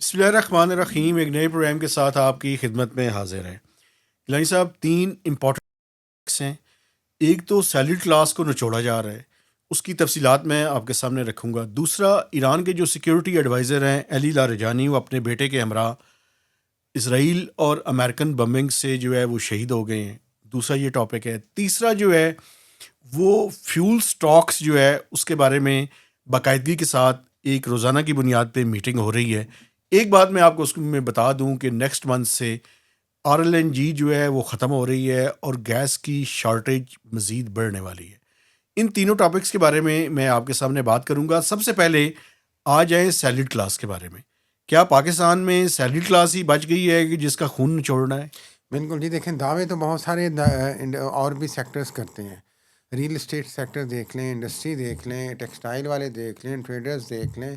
بسم اللہ الرحمن الرحیم. ایک نئے پروگرام کے ساتھ آپ کی خدمت میں حاضر ہیں. گیلانی صاحب 3 امپورٹنٹ ہیں. ایک تو سیلڈ کلاس کو نچوڑا جا رہا ہے، اس کی تفصیلات میں آپ کے سامنے رکھوں گا. دوسرا، ایران کے جو سیکیورٹی ایڈوائزر ہیں علی لاریجانی، وہ اپنے بیٹے کے ہمراہ اسرائیل اور امریکن بمبنگ سے جو ہے وہ شہید ہو گئے ہیں. دوسرا یہ ٹاپک ہے. تیسرا جو ہے وہ فیول سٹاکس جو ہے اس کے بارے میں باقاعدگی کے ساتھ ایک روزانہ کی بنیاد پہ میٹنگ ہو رہی ہے. ایک بات میں آپ کو اس میں بتا دوں کہ نیکسٹ منتھ سے RLNG جو ہے وہ ختم ہو رہی ہے اور گیس کی شارٹیج مزید بڑھنے والی ہے. ان تینوں ٹاپکس کے بارے میں آپ کے سامنے بات کروں گا. سب سے پہلے آ جائیں سیلڈ کلاس کے بارے میں. کیا پاکستان میں سیلڈ کلاس ہی بچ گئی ہے کہ جس کا خون نچوڑنا ہے؟ بالکل جی. دیکھیں، دعوے تو بہت سارے اور بھی سیکٹرز کرتے ہیں. ریل اسٹیٹ سیکٹر دیکھ لیں، انڈسٹری دیکھ لیں، ٹیکسٹائل والے دیکھ لیں، ٹریڈرز دیکھ لیں،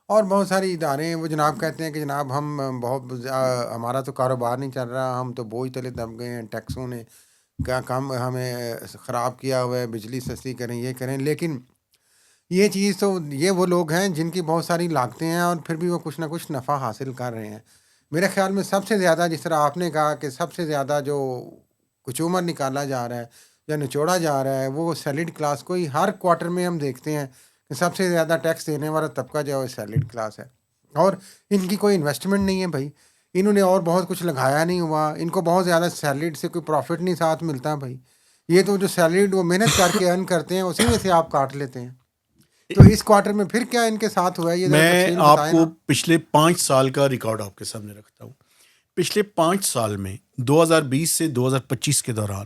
اور بہت سارے ادارے ہیں. وہ جناب کہتے ہیں کہ جناب ہمارا تو کاروبار نہیں چل رہا، ہم تو بوجھ تلے دب گئے ہیں، ٹیکسوں نے کیا کام ہمیں خراب کیا ہوا ہے، بجلی سستی کریں، یہ کریں. لیکن یہ چیز تو یہ وہ لوگ ہیں جن کی بہت ساری لاگتیں ہیں اور پھر بھی وہ کچھ نہ کچھ نفع حاصل کر رہے ہیں. میرے خیال میں سب سے زیادہ، جس طرح آپ نے کہا کہ سب سے زیادہ جو کچومر نکالا جا رہا ہے یا نچوڑا جا رہا ہے، وہ سیلڈ کلاس کو ہی ہر کوارٹر میں ہم دیکھتے ہیں کہ سب سے زیادہ ٹیکس دینے والا طبقہ جو ہے وہ سیلڈ کلاس ہے. اور ان کی کوئی انویسٹمنٹ نہیں ہے بھائی، انہوں نے اور بہت کچھ لگایا نہیں ہوا، ان کو بہت زیادہ سیلڈ سے کوئی پروفٹ نہیں ساتھ ملتا بھائی. یہ تو جو سیلڈ وہ محنت کر کے ارن کرتے ہیں اسی میں سے آپ کاٹ لیتے ہیں. تو اس کوارٹر میں پھر کیا ان کے ساتھ ہوا ہے، یہ ذرا میں تفصیل آپ بتائیں کو نا. پچھلے 5 سال کا ریکارڈ آپ کے سامنے رکھتا ہوں. پچھلے 5 سال میں 2020 سے 2025 کے دوران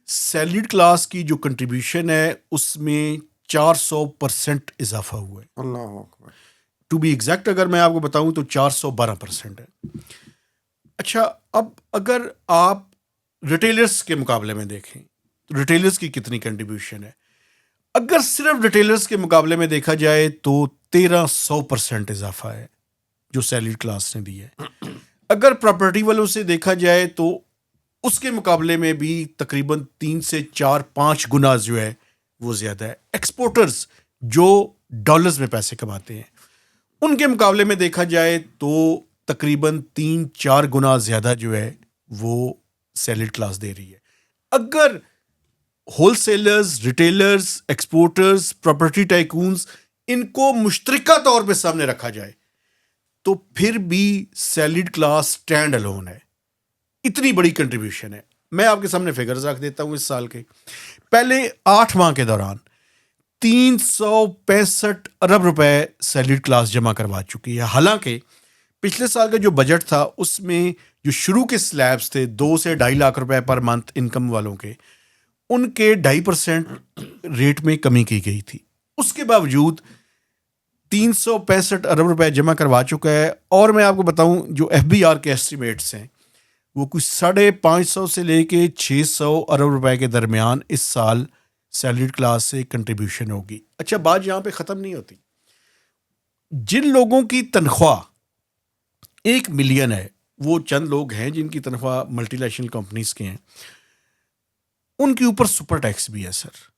سیلڈ کلاس کی جو کنٹریبیوشن ہے اس میں 400% اضافہ ہوا ہے. اللہ اکبر. ٹو بی ایگزیکٹ اگر میں آپ کو بتاؤں تو 412% ہے. اچھا، اب اگر آپ ریٹیلرز کے مقابلے میں دیکھیں تو ریٹیلرز کی کتنی کنٹریبیوشن ہے. اگر صرف ریٹیلرز کے مقابلے میں دیکھا جائے تو 1300% اضافہ ہے جو سیلڈ کلاس نے دی ہے. اگر پراپرٹی والوں سے دیکھا جائے تو اس کے مقابلے میں بھی تقریباً 3 سے 4-5 گنا جو ہے وہ زیادہ ہے. ایکسپورٹرز جو ڈالرز میں پیسے کماتے ہیں ان کے مقابلے میں دیکھا جائے تو تقریباً 3-4 گنا زیادہ جو ہے وہ سیلڈ کلاس دے رہی ہے. اگر wholesalers, retailers, exporters, property tycoons ان کو مشترکہ طور پہ سامنے رکھا جائے تو پھر بھی سیلڈ کلاس سٹینڈ الون ہے. اتنی بڑی کنٹریبیوشن ہے. میں آپ کے سامنے فگرز رکھ دیتا ہوں. اس سال کے پہلے 8 ماہ کے دوران 365 ارب روپے سیلڈ کلاس جمع کروا چکی ہے. حالانکہ پچھلے سال کا جو بجٹ تھا اس میں جو شروع کے سلیبس تھے 2 سے 2.5 لاکھ روپے پر منتھ انکم والوں کے، ان کے 2.5% ریٹ میں کمی کی گئی تھی. اس کے باوجود 365 ارب روپے جمع کروا چکا ہے. اور میں آپ کو بتاؤں جو FBR کے ایسٹیمیٹس ہیں وہ کچھ 550 سے لے کے 600 ارب روپے کے درمیان اس سال سیلڈ کلاس سے کنٹریبیوشن ہوگی. اچھا، بات یہاں پہ ختم نہیں ہوتی. جن لوگوں کی تنخواہ 1 ملین ہے، وہ چند لوگ ہیں جن کی تنخواہ ملٹی نیشنل کمپنیز کے ہیں، ان کے اوپر سپر ٹیکس بھی ہے سر.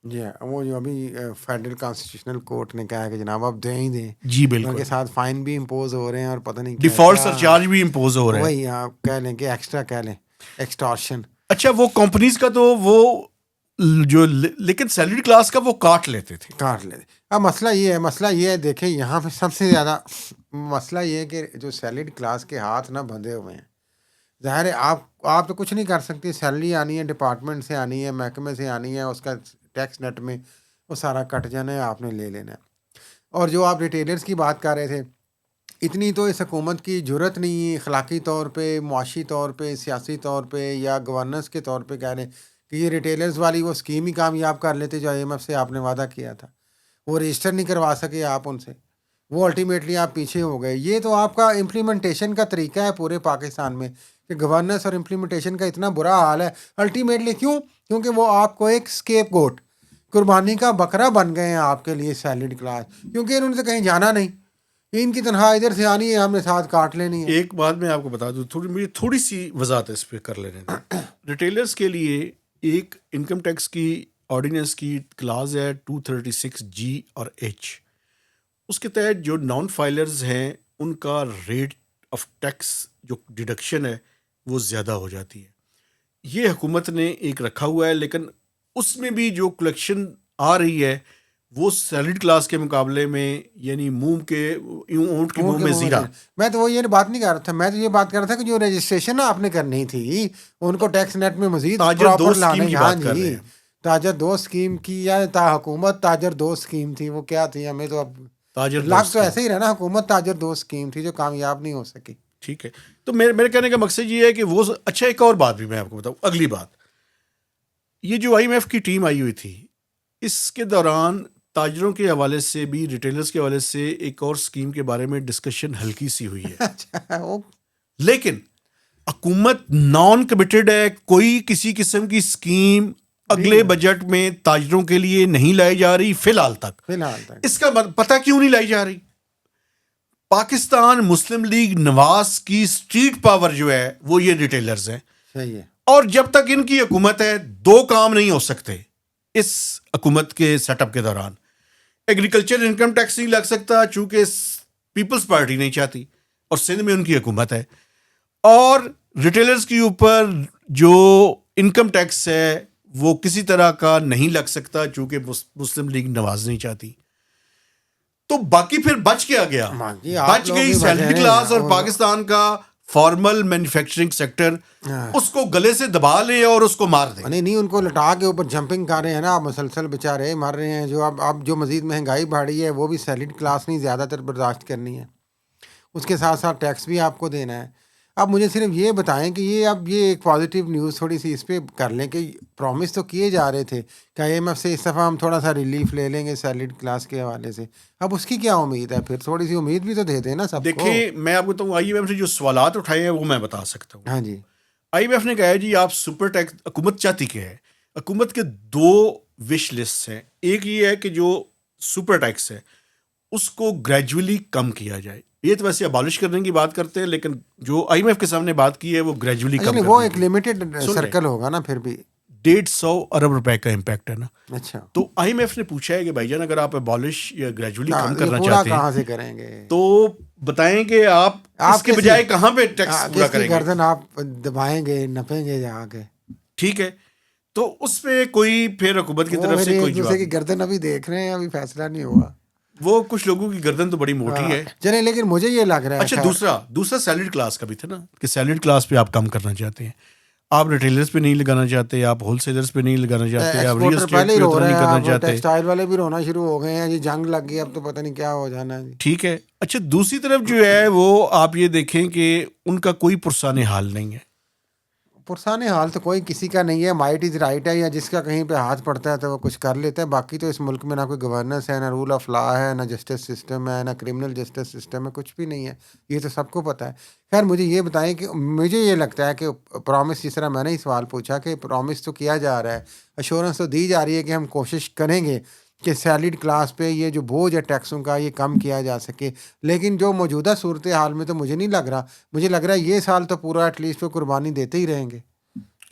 جی، وہ جو ابھی فیڈرل کانسٹیٹیوشنل کورٹ نے کہا ہے کہ جناب آپ دیں ہی دیں. جی ان بالکل. کے ساتھ فائن بھی امپوز ہو رہے ہیں اور پتہ نہیں کیا ڈیفالٹ کیا. سرچارج بھی امپوز ہو رہا ہے. وہی آپ کہہ لیں کہ ایکسٹرا کہہ لیں، ایکسٹارشن. اچھا، وہ کمپنیز کا تو وہ جو لیکن سیلڈ کلاس کا وہ کاٹ لیتے تھے. کاٹ لیں. اب مسئلہ یہ ہے دیکھیں یہاں پہ سب سے زیادہ مسئلہ یہ ہے کہ جو سیلڈ کلاس کے ہاتھ نہ بندھے ہوئے ہیں. ظاہر ہے آپ تو کچھ نہیں کر سکتے. سیلری آنی ہے ڈپارٹمنٹ سے، آنی ہے محکمے سے، آنی ہے، اس کا ٹیکس نیٹ میں وہ سارا کٹ جانا ہے، آپ نے لے لینا ہے. اور جو آپ ریٹیلرز کی بات کر رہے تھے، اتنی تو اس حکومت کی جرت نہیں، اخلاقی طور پہ، معاشی طور پہ، سیاسی طور پہ یا گورننس کے طور پہ کہہ رہے کہ یہ ریٹیلرز والی وہ اسکیم ہی کامیاب کر لیتے جو IMF سے آپ نے وعدہ کیا تھا. وہ رجسٹر نہیں کروا سکے آپ ان سے، وہ الٹیمیٹلی آپ پیچھے ہو گئے. یہ تو آپ کا امپلیمنٹیشن کا طریقہ ہے پورے پاکستان میں کہ گورننس اور امپلیمنٹیشن کا اتنا برا حال ہے. الٹیمیٹلی کیونکہ وہ آپ کو ایک اسکیپ گوٹ، قربانی کا بکرا بن گئے ہیں آپ کے لیے سیلڈ کلاس. کیونکہ انہوں نے تو کہیں جانا نہیں، ان کی تنخواہ ادھر سے آنی ہے، ہم نے ساتھ کاٹ لینی ہے. ایک بات میں آپ کو بتا دوں، مجھے تھوڑی سی وضاحت اس پہ کر لینے دیں. ریٹیلرز کے لیے ایک انکم ٹیکس کی آرڈیننس کی کلاز ہے 236G اور H. اس کے تحت جو نان فائلرز ہیں ان کا ریٹ آف ٹیکس جو ڈیڈکشن ہے وہ زیادہ ہو جاتی ہے. یہ حکومت نے ایک رکھا ہوا ہے, لیکن اس میں بھی جو کلیکشن آ رہی ہے وہ سیلریڈ کلاس کے مقابلے میں یعنی منہ کے اونٹ کے منہ میں زیرہ. میں تو وہ یہ بات نہیں کر رہا تھا, میں تو یہ بات کر رہا تھا کہ جو رجسٹریشن آپ نے کرنی تھی ان کو ٹیکس نیٹ میں مزید تاجر دو اسکیم کی بات کر رہے ہیں. تاجر دو اسکیم کی یا حکومت تاجر دو اسکیم تھی, وہ کیا تھی ہمیں تو اب لاکھ تو ایسے ہی رہنا, حکومت تاجر دو اسکیم تھی جو کامیاب نہیں ہو سکی. ٹھیک ہے, تو میرے کہنے کا مقصد یہ ہے کہ وہ اچھا ایک اور بات بھی میں آپ کو بتاؤں. اگلی بات, یہ جو آئی ایم ایف کی ٹیم آئی ہوئی تھی اس کے دوران تاجروں کے حوالے سے بھی ریٹیلرز کے حوالے سے ایک اور اسکیم کے بارے میں ڈسکشن ہلکی سی ہوئی ہے, لیکن حکومت نان کمیٹڈ ہے. کوئی کسی قسم کی اسکیم اگلے بجٹ میں تاجروں کے لیے نہیں لائی جا رہی فی الحال تک. اس کا پتہ کیوں نہیں لائی جا رہی؟ پاکستان مسلم لیگ نواز کی اسٹریٹ پاور جو ہے وہ یہ ریٹیلرز ہیں. صحیح ہے. اور جب تک ان کی حکومت ہے دو کام نہیں ہو سکتے اس حکومت کے سیٹ اپ کے دوران. ایگریکلچر انکم ٹیکس نہیں لگ سکتا چونکہ پیپلز پارٹی نہیں چاہتی اور سندھ میں ان کی حکومت ہے, اور ریٹیلرز کے اوپر جو انکم ٹیکس ہے وہ کسی طرح کا نہیں لگ سکتا چونکہ مسلم لیگ نواز نہیں چاہتی. تو باقی پھر بچ کیا گیا, بچ گئی سیلری کلاس اور پاکستان کا فارمل مینوفیکچرنگ سیکٹر. اس کو گلے سے دبا لیں اور اس کو مار دیں. نہیں ان کو لٹا کے اوپر جمپنگ کر رہے ہیں نا, مسلسل بیچارے مر رہے ہیں. جو اب جو مزید مہنگائی بڑھی ہے وہ بھی سیلڈ کلاس نہیں زیادہ تر برداشت کرنی ہے, اس کے ساتھ ساتھ ٹیکس بھی آپ کو دینا ہے. اب مجھے صرف یہ بتائیں کہ یہ ایک پازیٹیو نیوز تھوڑی سی اس پہ کر لیں کہ پرومس تو کیے جا رہے تھے کہ آئی ایم ایف سے اس دفعہ ہم تھوڑا سا ریلیف لے لیں گے سیلڈ کلاس کے حوالے سے. اب اس کی کیا امید ہے؟ پھر تھوڑی سی امید بھی تو دیتے ہیں نا سب کو. دیکھیں میں آپ کو بتاؤں آئی ایم ایف نے جو سوالات اٹھائے ہیں وہ میں بتا سکتا ہوں. ہاں جی, آئی ایم ایف نے کہا ہے جی آپ سپر ٹیکس, حکومت چاہتی کیا ہے؟ حکومت کے دو وش لسٹ ہیں. ایک یہ ہے کہ جو سپر ٹیکس ہے اس کو گریجولی کم کیا جائے. یہ تو ویسے ابالش کرنے کی بات کرتے ہیں, لیکن جو آئی ایم ایف کے سامنے بات کی ہے وہ گریجولی کم, وہ ایک لمیٹڈ سرکل ہوگا نا. پھر بھی 150 ارب روپے کا امپیکٹ ہے نا. اچھا, تو آئی ایم ایف نے پوچھا ہے کہ بھائی جان اگر آپ ابالش یا گریجولی کم کرنا پورا چاہتے کہاں ہیں سے کریں گے تو بتائیں کہ آپ اس کے بجائے کہاں پہ ٹیکس پورا کریں گے؟ گردن آپ دبائیں گے, نپیں گے جا کے. ٹھیک ہے, تو اس پہ کوئی پھر حکومت کی طرف سے کوئی جواب کی گردن ابھی دیکھ رہے ہیں, ابھی فیصلہ نہیں ہوا. وہ کچھ لوگوں کی گردن تو بڑی موٹی ہے. چلیں, لیکن مجھے یہ لگ رہا ہے اچھا دوسرا سیلڈ کلاس کا بھی تھا نا کہ سیلڈ کلاس پہ آپ کم کرنا چاہتے ہیں. آپ ریٹیلرز پہ نہیں لگانا چاہتے, آپ ہول سیلرز پہ نہیں لگانا چاہتے, آپ ریل اسٹیٹ پہ اتنا نہیں کرنا چاہتے. ٹیکسٹائل والے بھی رونا شروع ہو گئے ہیں جی, جنگ لگ گئی اب تو پتہ نہیں کیا ہو جانا ہے. ٹھیک ہے. اچھا دوسری طرف جو ہے وہ آپ یہ دیکھیں کہ ان کا کوئی پرسان حال نہیں ہے. پرسان حال تو کوئی کسی کا نہیں ہے. مائٹ از رائٹ ہے, یا جس کا کہیں پہ ہاتھ پڑتا ہے تو وہ کچھ کر لیتا ہے. باقی تو اس ملک میں نہ کوئی گورننس ہے, نہ رول آف لا ہے, نہ جسٹس سسٹم ہے, نہ کرمنل جسٹس سسٹم ہے, کچھ بھی نہیں ہے. یہ تو سب کو پتہ ہے. خیر مجھے یہ بتائیں کہ مجھے یہ لگتا ہے کہ پرومس, جس طرح میں نے ہی سوال پوچھا کہ پرومس تو کیا جا رہا ہے, ایشورنس تو دی جا رہی ہے کہ ہم کوشش کریں گے کہ سیلڈ کلاس پہ یہ جو بوجھ ہے ٹیکسوں کا یہ کم کیا جا سکے. لیکن جو موجودہ صورتحال میں تو مجھے نہیں لگ رہا. مجھے لگ رہا ہے یہ سال تو پورا ایٹ لیسٹ وہ قربانی دیتے ہی رہیں گے.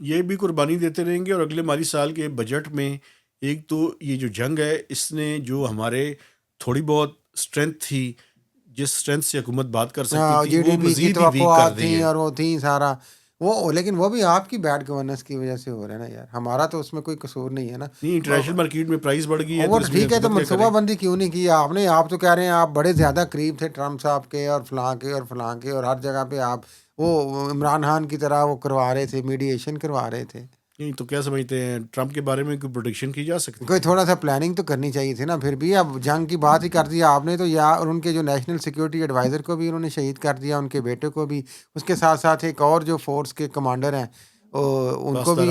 یہ بھی قربانی دیتے رہیں گے, اور اگلے مالی سال کے بجٹ میں ایک تو یہ جو جنگ ہے اس نے جو ہمارے تھوڑی بہت اسٹرینتھ تھی, جس اسٹرینتھ سے حکومت بات کر سکتی تھی, وہ مزید ہی ویک کر دی ہے. اور وہ تھیں سارا وہ, لیکن وہ بھی آپ کی بیڈ گورننس کی وجہ سے ہو رہا ہے نا یار. ہمارا تو اس میں کوئی قصور نہیں ہے نا. نہیں, انٹرنیشنل مارکیٹ میں پرائز بڑھ گئی ہے. وہ ٹھیک ہے, تو منصوبہ بندی کیوں نہیں کی آپ نے؟ آپ تو کہہ رہے ہیں آپ بڑے زیادہ قریب تھے ٹرمپ صاحب کے اور فلاں کے اور فلاں کے, اور ہر جگہ پہ آپ وہ عمران خان کی طرح وہ کروا رہے تھے, میڈیشن کروا رہے تھے. نہیں تو کیا سمجھتے ہیں ٹرمپ کے بارے میں کوئی پروڈکشن کی جا سکتی؟ کوئی تھوڑا سا پلاننگ تو کرنی چاہیے تھی نا. پھر بھی اب جنگ کی بات ہی کر دیا آپ نے تو, یا اور ان کے جو نیشنل سیکورٹی ایڈوائزر کو بھی انہوں نے شہید کر دیا, ان کے بیٹے کو بھی. اس کے ساتھ ساتھ ایک اور جو فورس کے کمانڈر ہیں ان کو بھی,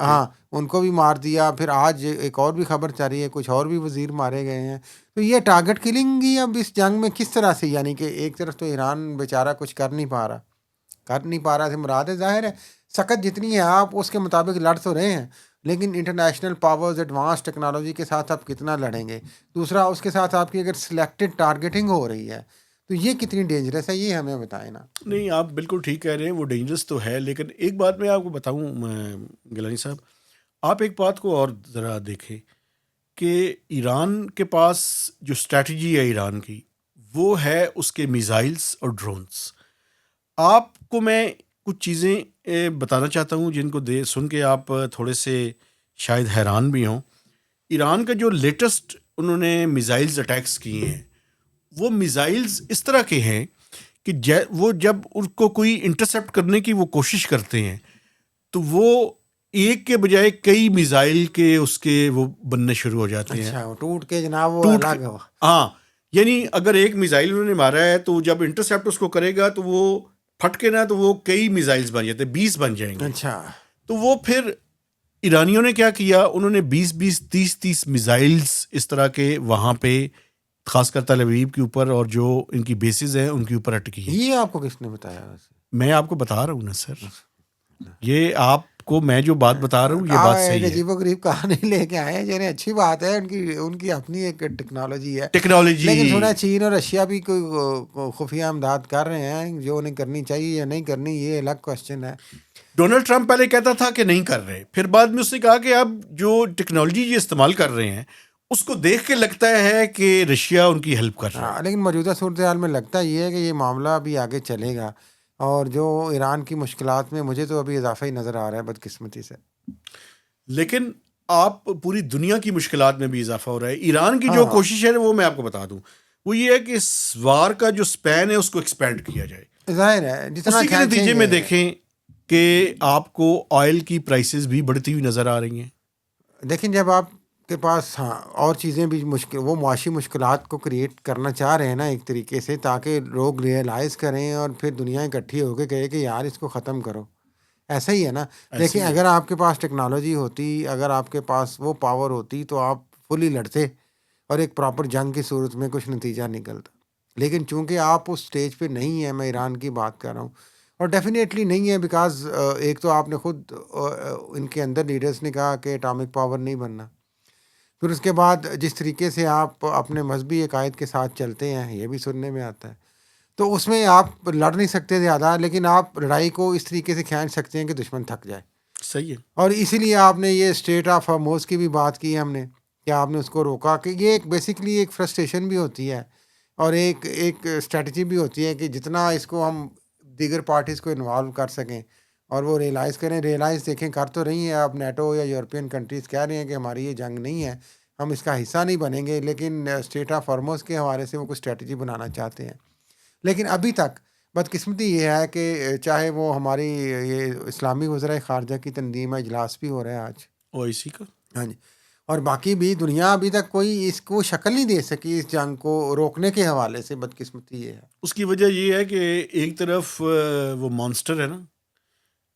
ہاں ان کو بھی مار دیا. پھر آج ایک اور بھی خبر چل رہی ہے کچھ اور بھی وزیر مارے گئے ہیں. تو یہ ٹارگٹ کلنگ ہی اب اس جنگ میں کس طرح سے, یعنی کہ ایک طرف تو ایران بیچارہ کچھ کر نہیں پا رہا سے مراد ہے, ظاہر ہے سخت جتنی ہے آپ اس کے مطابق لڑ تو رہے ہیں, لیکن انٹرنیشنل پاورز ایڈوانس ٹیکنالوجی کے ساتھ آپ کتنا لڑیں گے؟ دوسرا اس کے ساتھ آپ کی اگر سلیکٹڈ ٹارگیٹنگ ہو رہی ہے تو یہ کتنی ڈینجرس ہے, یہ ہمیں بتائیں نا. نہیں آپ بالکل ٹھیک کہہ رہے ہیں, وہ ڈینجرس تو ہے, لیکن ایک بات میں آپ کو بتاؤں گیلانی صاحب, آپ ایک بات کو اور ذرا دیکھیں کہ ایران کے پاس جو اسٹریٹجی ہے ایران کی وہ ہے اس کے میزائلس اور ڈرونس. آپ کو میں کچھ چیزیں بتانا چاہتا ہوں جن کو سن کے آپ تھوڑے سے شاید حیران بھی ہوں. ایران کا جو لیٹسٹ انہوں نے میزائلز اٹیکس کیے ہیں وہ میزائلز اس طرح کے ہیں کہ وہ جب ان کو کوئی انٹرسیپٹ کرنے کی وہ کوشش کرتے ہیں تو وہ ایک کے بجائے کئی میزائل کے اس کے وہ بننے شروع ہو جاتے ہیں. اچھا، وہ ٹوٹ کے جناب وہ الگ ہوا. ہاں، یعنی اگر ایک میزائل انہوں نے مارا ہے تو جب انٹرسیپٹ اس کو کرے گا تو وہ پھٹ کے نا تو وہ کئی میزائلز بن جاتے ہیں، 20 بن جائیں گے. اچھا، تو وہ پھر ایرانیوں نے کیا کیا، انہوں نے 20 30 میزائلز اس طرح کے وہاں پہ خاص کر تل ابیب کے اوپر اور جو ان کی بیسز ہیں ان کے اوپر اٹکی ہیں. یہ آپ کو کس نے بتایا ویسے؟ میں آپ کو بتا رہا ہوں نا سر، یہ آپ کو میں جو بات بتا رہا ہوں یہ بات صحیح ہے. عجیب و غریب کہانی لے کے آئے ہیں، یعنی اچھی بات ہے، ان کی اپنی ایک ٹیکنالوجی ہے. لیکن سنا چین اور رشیا بھی کوئی خفیہ امداد کر رہے ہیں، جو انہیں کرنی چاہیے یا نہیں کرنی یہ الگ کوشچن ہے. ڈونلڈ ٹرمپ پہلے کہتا تھا کہ نہیں کر رہے، پھر بعد میں اس نے کہا کہ اب جو ٹیکنالوجی یہ استعمال کر رہے ہیں اس کو دیکھ کے لگتا ہے کہ رشیا ان کی ہیلپ کر رہا ہے. لیکن موجودہ صورتحال میں لگتا یہ ہے کہ یہ معاملہ ابھی آگے چلے گا، اور جو ایران کی مشکلات میں مجھے تو ابھی اضافہ ہی نظر آ رہا ہے بدقسمتی سے. لیکن آپ پوری دنیا کی مشکلات میں بھی اضافہ ہو رہا ہے. ایران کی جو کوشش ہے وہ میں آپ کو بتا دوں، وہ یہ ہے کہ اس وار کا جو سپین ہے اس کو ایکسپینڈ کیا جائے. ظاہر ہے جتنا اسی کے نتیجے میں دیکھیں کہ آپ کو آئل کی پرائسز بھی بڑھتی ہوئی نظر آ رہی ہیں. لیکن جب آپ کے پاس اور چیزیں بھی وہ معاشی مشکلات کو کریٹ کرنا چاہ رہے ہیں نا ایک طریقے سے، تاکہ لوگ ریئلائز کریں اور پھر دنیا اکٹھی ہو کے کہے کہ یار اس کو ختم کرو. ایسا ہی ہے نا. دیکھیں اگر آپ کے پاس ٹیکنالوجی ہوتی، اگر آپ کے پاس وہ پاور ہوتی تو آپ فلی لڑتے اور ایک پراپر جنگ کی صورت میں کچھ نتیجہ نکلتا. لیکن چونکہ آپ اس سٹیج پہ نہیں ہیں، میں ایران کی بات کر رہا ہوں، اور ڈیفینیٹلی نہیں ہے، بیکاز ایک تو آپ نے خود ان کے اندر لیڈرز نے کہا کہ اٹامک پاور نہیں بننا. پھر اس کے بعد جس طریقے سے آپ اپنے مذہبی عقائد کے ساتھ چلتے ہیں یہ بھی سننے میں آتا ہے، تو اس میں آپ لڑ نہیں سکتے زیادہ، لیکن آپ لڑائی کو اس طریقے سے کھینچ سکتے ہیں کہ دشمن تھک جائے. صحیح ہے. اور اسی لیے آپ نے یہ اسٹریٹ آف ہارموز کی بھی بات کی ہے ہم نے، کہ آپ نے اس کو روکا، کہ یہ ایک بیسکلی ایک فرسٹریشن بھی ہوتی ہے اور ایک اسٹریٹجی بھی ہوتی ہے کہ جتنا اس کو ہم دیگر پارٹیز کو انوالو کر سکیں اور وہ ریئلائز کریں. دیکھیں کر تو رہی ہیں، اب نیٹو یا یورپین کنٹریز کہہ رہی ہیں کہ ہماری یہ جنگ نہیں ہے، ہم اس کا حصہ نہیں بنیں گے، لیکن اسٹریٹ آف ہارموز کے حوالے سے وہ کوئی اسٹریٹجی بنانا چاہتے ہیں. لیکن ابھی تک بدقسمتی یہ ہے کہ چاہے وہ ہماری یہ اسلامی وزرائے خارجہ کی تنظیم اجلاس بھی ہو رہا ہے آج اوائسی کا، ہاں جی، اور باقی بھی دنیا ابھی تک کوئی اس کو شکل نہیں دے سکی اس جنگ کو روکنے کے حوالے سے. بدقسمتی یہ ہے. اس کی وجہ یہ ہے کہ ایک طرف وہ مانسٹر ہے نا،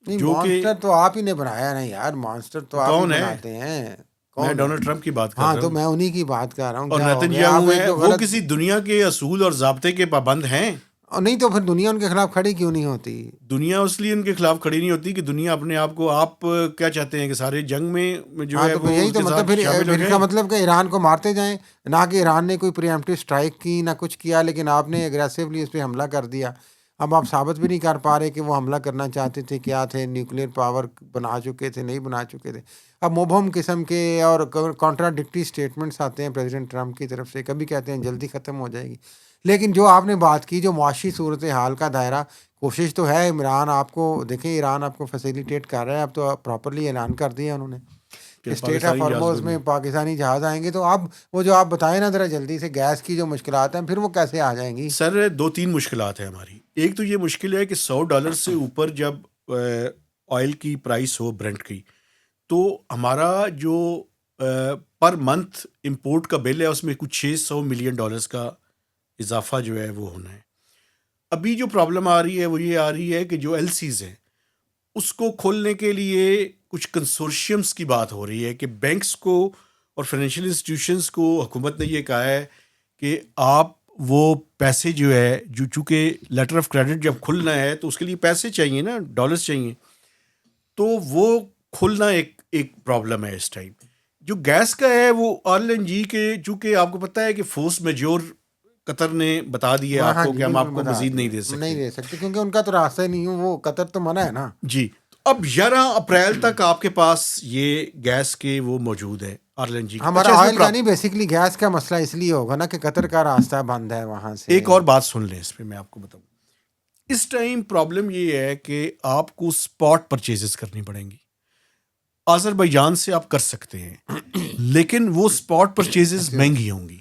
نہیں مانسٹر تو آپ ہی نے بنایا نا یار، مانسٹر تو آپ ہی بناتے ہیں. میں ڈونلڈ ٹرمپ کی بات کر رہا ہوں. تو میں انہی کی بات کر رہا ہوں. اور نیتنیاہو ہیں، وہ کسی دنیا کے اصول اور ضابطے کے پابند ہیں. اور نہیں تو پھر دنیا ان کے خلاف کھڑی کیوں نہیں ہوتی؟ دنیا اس لیے ان کے خلاف کھڑی نہیں ہوتی کہ دنیا اپنے آپ کو، آپ کیا چاہتے ہیں کہ سارے جنگ میں جو ہے وہ یہی تو مطلب، پھر اس کا مطلب کہ ایران کو مارتے جائیں، نہ کہ ایران نے کوئی پری ایمپٹیو اسٹرائک کی نہ کچھ کیا، لیکن آپ نے اگریسولی اس پہ حملہ کر دیا. اب آپ ثابت بھی نہیں کر پا رہے کہ وہ حملہ کرنا چاہتے تھے، کیا تھے، نیوکلیر پاور بنا چکے تھے، نہیں بنا چکے تھے. اب مبہم قسم کے اور کانٹراڈکٹری اسٹیٹمنٹس آتے ہیں پریزیڈنٹ ٹرمپ کی طرف سے. کبھی کہتے ہیں جلدی ختم ہو جائے گی، لیکن جو آپ نے بات کی جو معاشی صورتحال کا دائرہ، کوشش تو ہے عمران آپ کو، دیکھیں ایران آپ کو فیسیلیٹیٹ کر رہا ہے. اب تو پراپرلی اعلان کر دیا انہوں نے کہ اسٹیٹ آف ہارموز میں پاکستانی جہاز آئیں گے. تو اب وہ جو آپ بتائیں نا ذرا جلدی سے، گیس کی جو مشکلات ہیں پھر وہ کیسے آ جائیں گی؟ سر 2-3 مشکلات ہیں ہماری. ایک تو یہ مشکل ہے کہ $100 سے اوپر جب آئل کی پرائس ہو برنٹ کی، تو ہمارا جو پر منتھ امپورٹ کا بل ہے اس میں کچھ $600 ملین کا اضافہ جو ہے وہ ہونا ہے. ابھی جو پرابلم آ رہی ہے وہ یہ آ رہی ہے کہ جو ایل سیز ہیں اس کو کھولنے کے لیے کچھ کنسورشیمز کی بات ہو رہی ہے کہ بینکس کو اور فائنینشیل انسٹیٹیوشنز کو حکومت نے یہ کہا ہے کہ آپ وہ پیسے جو ہے، جو چونکہ لیٹر آف کریڈٹ جب کھلنا ہے تو اس کے لیے پیسے چاہیے نا، ڈالرز چاہیے، تو وہ کھلنا ایک پرابلم ہے اس ٹائم. جو گیس کا ہے وہ LNG کے، چونکہ آپ کو پتہ ہے کہ فورس میجور قطر نے بتا دیا آپ کو کہ ہم آپ کو مزید نہیں دے سکتے کیونکہ ان کا تو راستہ ہی نہیں ہے، وہ قطر تو منع ہے نا. جی. اب 11 اپریل تک آپ کے پاس یہ گیس کے وہ موجود ہے. RLNG ہمارا آئل کا نہیں, بیسکلی گیس کا مسئلہ اس لیے ہوگا نا کہ قطر کا راستہ بند ہے وہاں سے. ایک اور بات سن لیں اس پہ, میں آپ کو بتاؤں. اس ٹائم پرابلم یہ ہے کہ آپ کو اسپاٹ پرچیزز کرنی پڑیں گی. آذربائیجان سے آپ کر سکتے ہیں لیکن وہ اسپاٹ پرچیزز مہنگی ہوں گی.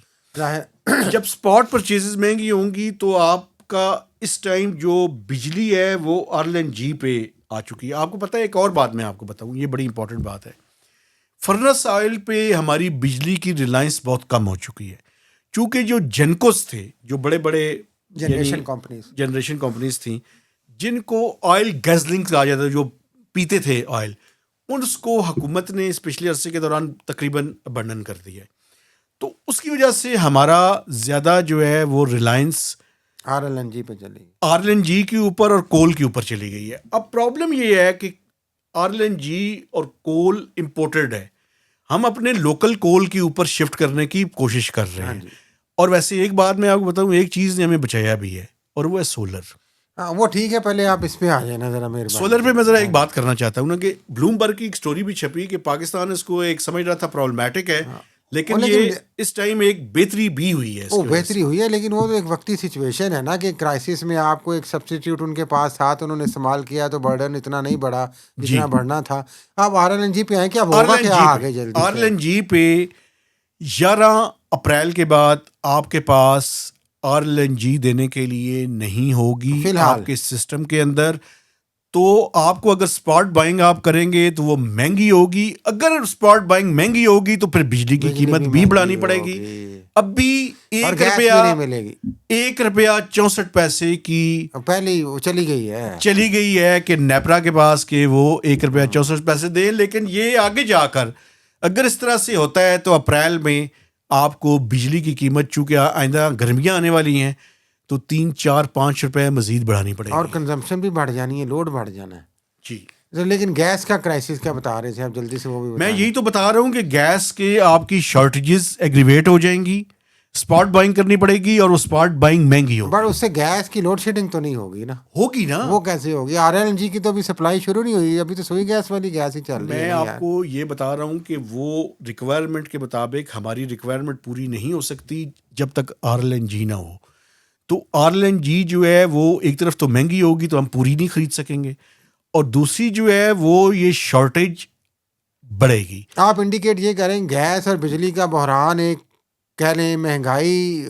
جب اسپاٹ پرچیزز مہنگی ہوں گی تو آپ کا اس ٹائم جو بجلی ہے وہ RLNG پہ آ چکی ہے. آپ کو پتہ ہے ایک اور بات میں آپ کو بتاؤں, یہ بڑی امپورٹنٹ بات ہے. فرنس آئل پہ ہماری بجلی کی ریلائنس بہت کم ہو چکی ہے, چونکہ جو جنکوز تھے, جو بڑے بڑے جنریشن کمپنیز تھیں جن کو آئل گیزلنگ کہا جاتا ہے, جو پیتے تھے آئل, اس کو حکومت نے اس پچھلے عرصے کے دوران تقریباً ابنڈن کر دیا ہے. تو اس کی وجہ سے ہمارا زیادہ جو ہے وہ ریلائنس RLNG پہ چلی گئی, RLNG کے اوپر اور کول کے اوپر چلی گئی ہے. اب پرابلم یہ ہے کہ RLNG اور کول امپورٹڈ ہے, ہم اپنے لوکل کول کے اوپر شفٹ کرنے کی کوشش کر رہے ہیں. اور ویسے ایک بات میں آپ کو بتاؤں, ایک چیز نے ہمیں بچایا بھی ہے اور وہ ہے سولر. وہ ٹھیک ہے, پہلے آپ اس پہ آ جائیں نا ذرا میرے. سولر پہ میں ذرا ایک بات کرنا چاہتا ہوں نا کہ بلومبرگ کی ایک سٹوری بھی چھپی کہ پاکستان اس کو ایک سمجھ رہا تھا پرابلمیٹک ہے, لیکن یہ اس ٹائم ایک بہتری بھی ہوئی ہے. وہ بہتری ہوئی ہے, لیکن وہ تو ایک وقتی سچویشن ہے نا کہ کرائسس میں آپ کو ایک سبسٹیٹیوٹ ان کے پاس تھا تو انہوں نے استعمال کیا تو برڈن اتنا نہیں بڑھا جتنا بڑھنا تھا. آپ RLNG پہ آئیں, کیا ہوگا کیا آگے جلدی؟ RLNG پہ 11 اپریل کے بعد آپ کے پاس RLNG دینے کے لیے نہیں ہوگی آپ کے سسٹم کے اندر. تو آپ کو اگر اسپاٹ بائنگ آپ کریں گے تو وہ مہنگی ہوگی. اگر اسپاٹ بائنگ مہنگی ہوگی تو پھر بجلی کی قیمت بھی بڑھانی پڑے گی. اب بھی ₹1.64 کی پہلے چلی گئی ہے کہ نیپرا کے پاس کہ وہ ₹1.64 دیں. لیکن یہ آگے جا کر اگر اس طرح سے ہوتا ہے تو اپریل میں آپ کو بجلی کی قیمت, چونکہ آئندہ گرمیاں آنے والی ہیں, تو 3, 4, 5 روپے مزید بڑھانی پڑے گی اور کنزمپشن بھی بڑھ جانی ہے, لوڈ بڑھ جانا ہے. جی لیکن گیس کا کرائسس کیا بتا رہے تھے آپ, جلدی سے وہ بھی میں یہی تو بتا رہا ہوں کہ گیس کے آپ کی شارٹیجز ایگریویٹ ہو جائیں گی, اسپاٹ بائنگ کرنی پڑے گی اور وہ اسپاٹ بائنگ مہنگی ہوگی. بٹ اس سے گیس کی لوڈ شیڈنگ تو نہیں ہوگی نا. ہوگی نا. وہ کیسے ہوگی؟ RLNG کی تو ابھی سپلائی شروع نہیں ہوئی, ابھی تو سوئی گیس والی گیس ہی چل رہی ہے. میں آپ کو یہ بتا رہا ہوں کہ وہ ریکوائرمنٹ کے مطابق ہماری ریکوائرمنٹ پوری نہیں ہو سکتی جب تک RLNG نہ ہو. تو RLNG جو ہے وہ ایک طرف تو مہنگی ہوگی تو ہم پوری نہیں خرید سکیں گے, اور دوسری جو ہے وہ یہ شارٹیج بڑھے گی. آپ انڈیکیٹ یہ کریں گیس اور بجلی کا بحران, ایک کہہ لیں مہنگائی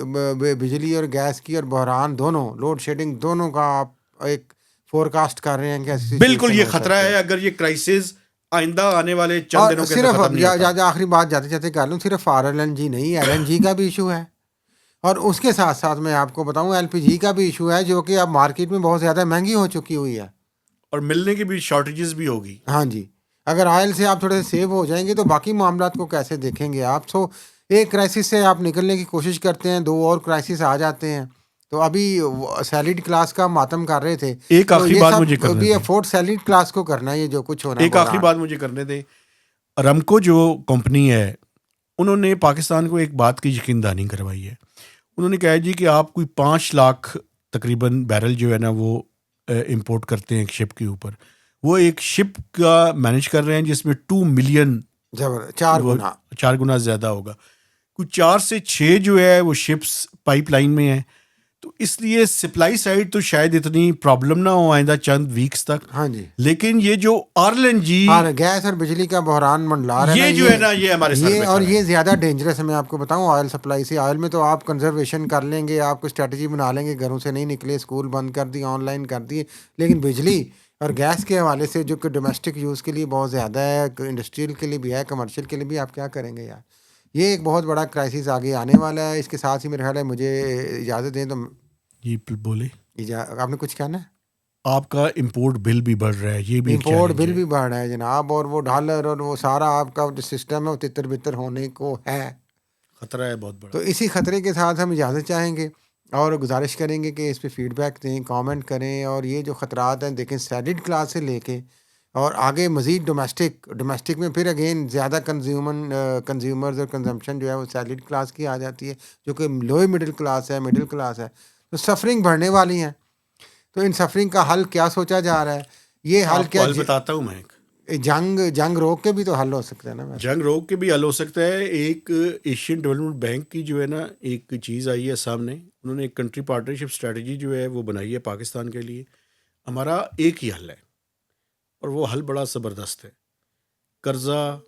بجلی اور گیس کی اور بحران دونوں, لوڈ شیڈنگ دونوں کا آپ ایک فور کاسٹ کر رہے ہیں کہ بالکل یہ خطرہ ہے اگر یہ کرائسس آئندہ آنے والے چند دنوں کے اندر ختم نہیں ہوتا. آخری بات جاتے جاتے کر لوں, صرف RLNG نہیں, LNG کا بھی ایشو ہے, اور اس کے ساتھ ساتھ میں آپ کو بتاؤں LPG کا بھی ایشو ہے, جو کہ اب مارکیٹ میں بہت زیادہ مہنگی ہو چکی ہوئی ہے, اور ملنے کی بھی شارٹیجز بھی ہوگی. ہاں جی, اگر آئل سے آپ تھوڑے سے سیو ہو جائیں گے تو باقی معاملات کو کیسے دیکھیں گے آپ. سو ایک کرائسس سے آپ نکلنے کی کوشش کرتے ہیں, 2 اور کرائسس آ جاتے ہیں. تو ابھی سیلڈ کلاس کا ماتم کر رہے تھے, ایک آخری بات مجھے کرنے دیں. افورڈ سیلڈ کلاس کو کرنا ہے, یہ جو کچھ ہونا ہے. ایک آخری بات مجھے کرنے دیں. ارمکو جو کمپنی ہے انہوں نے پاکستان کو ایک بات کی یقین دہانی کروائی ہے. انہوں نے کہا جی کہ آپ کوئی 5 لاکھ تقریباً بیرل جو ہے نا وہ امپورٹ کرتے ہیں ایک شپ کے اوپر. وہ ایک شپ کا مینیج کر رہے ہیں جس میں 2 ملین 4 گنا زیادہ ہوگا. کوئی 4 سے 6 جو ہے وہ شپس پائپ لائن میں ہیں. تو اس لیے سپلائی سائڈ تو شاید اتنی پرابلم نہ ہو آئندہ چند ویکس تک. ہاں جی, لیکن یہ جو RLNG گیس اور بجلی کا بحران منڈلا رہا ہے, یہ جو ہے نا یہ ہمارے سر یہ اور یہ زیادہ ڈینجرس ہے. میں آپ کو بتاؤں آئل سپلائی سے, آئل میں تو آپ کنزرویشن کر لیں گے, آپ کو اسٹریٹجی بنا لیں گے, گھروں سے نہیں نکلے, اسکول بند کر دیے, آن لائن کر دیے, لیکن بجلی اور گیس کے حوالے سے جو کہ ڈومیسٹک یوز کے لیے بہت زیادہ ہے, انڈسٹریل کے لیے بھی ہے, کمرشل کے لیے بھی, آپ کیا کریں گے یار. یہ ایک بہت بڑا کرائسس آگے آنے والا ہے. اس کے ساتھ ہی میرے خیال ہے مجھے اجازت دیں تو جی بولے, آپ نے کچھ کہنا ہے. آپ کا امپورٹ بل بھی بڑھ رہا ہے, یہ بھی امپورٹ بل بھی بڑھ رہا ہے جناب, اور وہ ڈالر اور وہ سارا آپ کا جو سسٹم ہے وہ تتر بتر ہونے کو ہے, خطرہ ہے بہت بڑا. تو اسی خطرے کے ساتھ ہم اجازت چاہیں گے اور گزارش کریں گے کہ اس پہ فیڈ بیک دیں, کامنٹ کریں, اور یہ جو خطرات ہیں دیکھیں سیلڈ کلاس سے لے کے اور آگے مزید ڈومیسٹک میں پھر اگین زیادہ کنزیومرز اور کنزمپشن جو ہے وہ سیلڈ کلاس کی آ جاتی ہے, جو کہ لو مڈل کلاس ہے, مڈل کلاس ہے. تو سفرنگ بڑھنے والی ہیں. تو ان سفرنگ کا حل کیا سوچا جا رہا ہے؟ یہ حل کیا بتاتا ہوں میں. جنگ روک کے بھی تو حل ہو سکتا ہے نا. جنگ روک کے بھی حل ہو سکتا ہے. ایک ایشین ڈیولپمنٹ بینک کی جو ہے نا ایک چیز آئی ہے سامنے, انہوں نے ایک کنٹری پارٹنرشپ اسٹریٹجی جو ہے وہ بنائی ہے پاکستان کے لیے. ہمارا ایک ہی حل ہے اور وہ حل بڑا زبردست ہے. قرضہ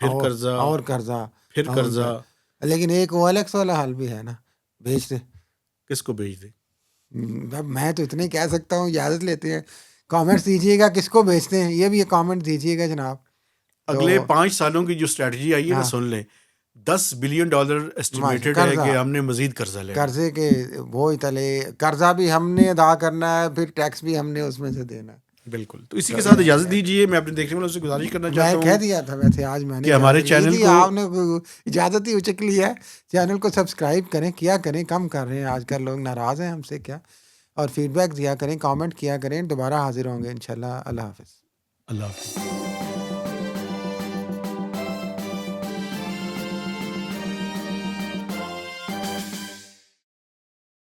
پھر قرضہ اور قرضہ پھر قرضہ. لیکن ایک او ایل ایکس والا حل بھی ہے نا, بھیج دے. کس کو بھیج دیں؟ اب میں تو اتنے کہہ سکتا ہوں, اجازت لیتے ہیں. کامنٹس دیجیے گا کس کو بھیجتے ہیں, یہ بھی کامنٹ دیجیے گا جناب. اگلے 5 سالوں کی جو اسٹریٹجی آئی ہے نا, سن لیں, $10 بلین ایسٹیمیٹڈ ہے کہ ہم نے مزید قرضہ لینا. قرضے کے وہ تلے, قرضہ بھی ہم نے ادا کرنا ہے, پھر ٹیکس بھی ہم نے اس میں سے دینا. بالکل. تو اسی کے ساتھ اجازت دیجیے, میں اپنے دیکھنے والوں سے گزارش کرنا چاہتا ہوں. میں کہہ دیا تھا ویسے آج میں نے کہ ہمارے چینل کو آپ نے اجازت ہی اچک لی ہے. چینل کو سبسکرائب کریں, کیا کریں, کم کر رہے ہیں آج کل لوگ, ناراض ہیں ہم سے کیا, اور فیڈ بیک دیا کریں, کامنٹ کیا کریں. دوبارہ حاضر ہوں گے انشاءاللہ. اللہ حافظ. اللہ حافظ.